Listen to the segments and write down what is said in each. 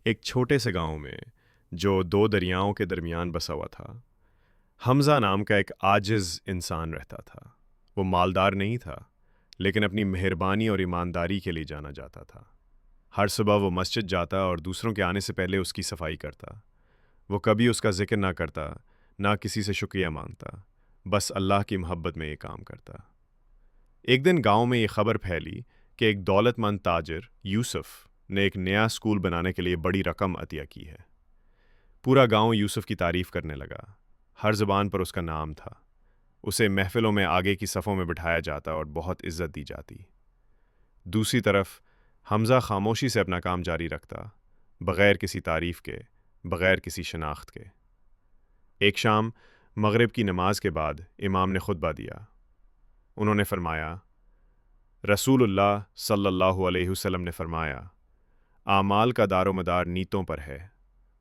ایک چھوٹے سے گاؤں میں جو دو دریاؤں کے درمیان بسا ہوا تھا، حمزہ نام کا ایک عاجز انسان رہتا تھا۔ وہ مالدار نہیں تھا، لیکن اپنی مہربانی اور ایمانداری کے لیے جانا جاتا تھا۔ ہر صبح وہ مسجد جاتا اور دوسروں کے آنے سے پہلے اس کی صفائی کرتا۔ وہ کبھی اس کا ذکر نہ کرتا، نہ کسی سے شکریہ مانگتا، بس اللہ کی محبت میں یہ کام کرتا۔ ایک دن گاؤں میں یہ خبر پھیلی کہ ایک دولت مند تاجر یوسف نے ایک نیا اسکول بنانے کے لیے بڑی رقم عطیہ کی ہے۔ پورا گاؤں یوسف کی تعریف کرنے لگا، ہر زبان پر اس کا نام تھا۔ اسے محفلوں میں آگے کی صفوں میں بٹھایا جاتا اور بہت عزت دی جاتی۔ دوسری طرف حمزہ خاموشی سے اپنا کام جاری رکھتا، بغیر کسی تعریف کے، بغیر کسی شناخت کے۔ ایک شام مغرب کی نماز کے بعد امام نے خطبہ دیا۔ انہوں نے فرمایا، رسول اللہ صلی اللہ علیہ وسلم نے فرمایا، اعمال کا دار و مدار نیتوں پر ہے،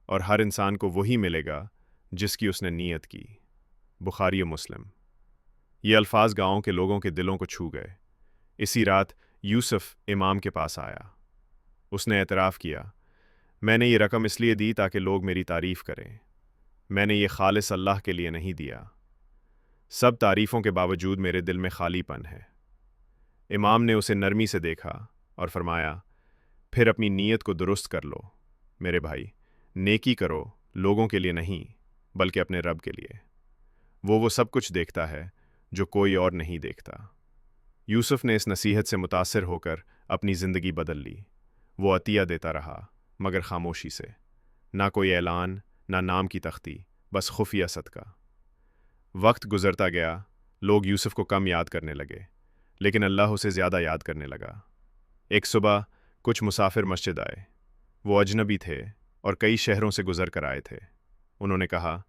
اور ہر انسان کو وہی ملے گا جس کی اس نے نیت کی۔ بخاری و مسلم۔ یہ الفاظ گاؤں کے لوگوں کے دلوں کو چھو گئے۔ اسی رات یوسف امام کے پاس آیا۔ اس نے اعتراف کیا، میں نے یہ رقم اس لیے دی تاکہ لوگ میری تعریف کریں۔ میں نے یہ خالص اللہ کے لیے نہیں دیا۔ سب تعریفوں کے باوجود میرے دل میں خالی پن ہے۔ امام نے اسے نرمی سے دیکھا اور فرمایا، پھر اپنی نیت کو درست کر لو میرے بھائی، نیکی کرو لوگوں کے لیے نہیں بلکہ اپنے رب کے لیے۔ وہ سب کچھ دیکھتا ہے جو کوئی اور نہیں دیکھتا۔ یوسف نے اس نصیحت سے متاثر ہو کر اپنی زندگی بدل لی۔ وہ عطیہ دیتا رہا، مگر خاموشی سے، نہ کوئی اعلان، نہ نام کی تختی، بس خفیہ صدقہ۔ وقت گزرتا گیا، لوگ یوسف کو کم یاد کرنے لگے، لیکن اللہ اسے زیادہ یاد کرنے لگا۔ ایک صبح کچھ مسافر مسجد آئے۔ وہ اجنبی تھے اور کئی شہروں سے گزر کر آئے تھے۔ انہوں نے کہا،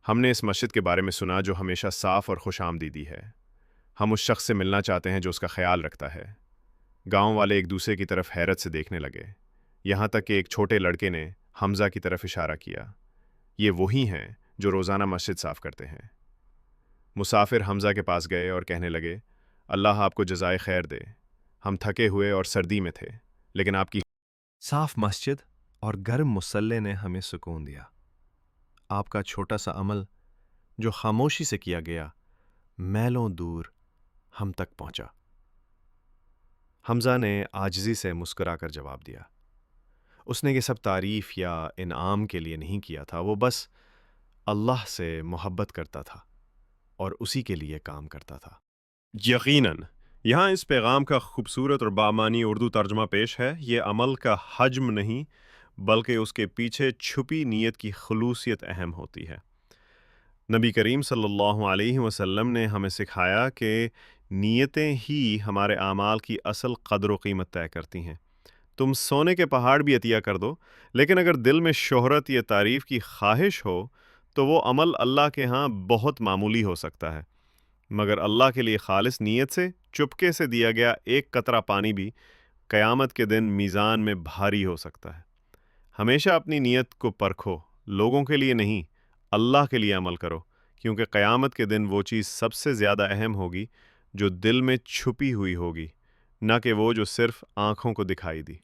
ہم نے اس مسجد کے بارے میں سنا جو ہمیشہ صاف اور خوش آمدیدی ہے۔ ہم اس شخص سے ملنا چاہتے ہیں جو اس کا خیال رکھتا ہے۔ گاؤں والے ایک دوسرے کی طرف حیرت سے دیکھنے لگے، یہاں تک کہ ایک چھوٹے لڑکے نے حمزہ کی طرف اشارہ کیا۔ یہ وہی ہیں جو روزانہ مسجد صاف کرتے ہیں۔ مسافر حمزہ کے پاس گئے اور کہنے لگے، اللہ آپ کو جزائے خیر دے۔ ہم تھکے ہوئے اور سردی میں تھے، لیکن آپ کی صاف مسجد اور گرم مصلے نے ہمیں سکون دیا۔ آپ کا چھوٹا سا عمل جو خاموشی سے کیا گیا، میلوں دور ہم تک پہنچا۔ حمزہ نے عاجزی سے مسکرا کر جواب دیا۔ اس نے یہ سب تعریف یا انعام کے لیے نہیں کیا تھا، وہ بس اللہ سے محبت کرتا تھا اور اسی کے لیے کام کرتا تھا۔ یقیناً یہاں اس پیغام کا خوبصورت اور بامعنی اردو ترجمہ پیش ہے۔ یہ عمل کا حجم نہیں بلکہ اس کے پیچھے چھپی نیت کی خلوصیت اہم ہوتی ہے۔ نبی کریم صلی اللہ علیہ وسلم نے ہمیں سکھایا کہ نیتیں ہی ہمارے اعمال کی اصل قدر و قیمت طے کرتی ہیں۔ تم سونے کے پہاڑ بھی عطیہ کر دو، لیکن اگر دل میں شہرت یا تعریف کی خواہش ہو تو وہ عمل اللہ کے ہاں بہت معمولی ہو سکتا ہے، مگر اللہ کے لیے خالص نیت سے چپکے سے دیا گیا ایک قطرہ پانی بھی قیامت کے دن میزان میں بھاری ہو سکتا ہے۔ ہمیشہ اپنی نیت کو پرکھو، لوگوں کے لیے نہیں، اللہ کے لیے عمل کرو، کیونکہ قیامت کے دن وہ چیز سب سے زیادہ اہم ہوگی جو دل میں چھپی ہوئی ہوگی، نہ کہ وہ جو صرف آنکھوں کو دکھائی دی۔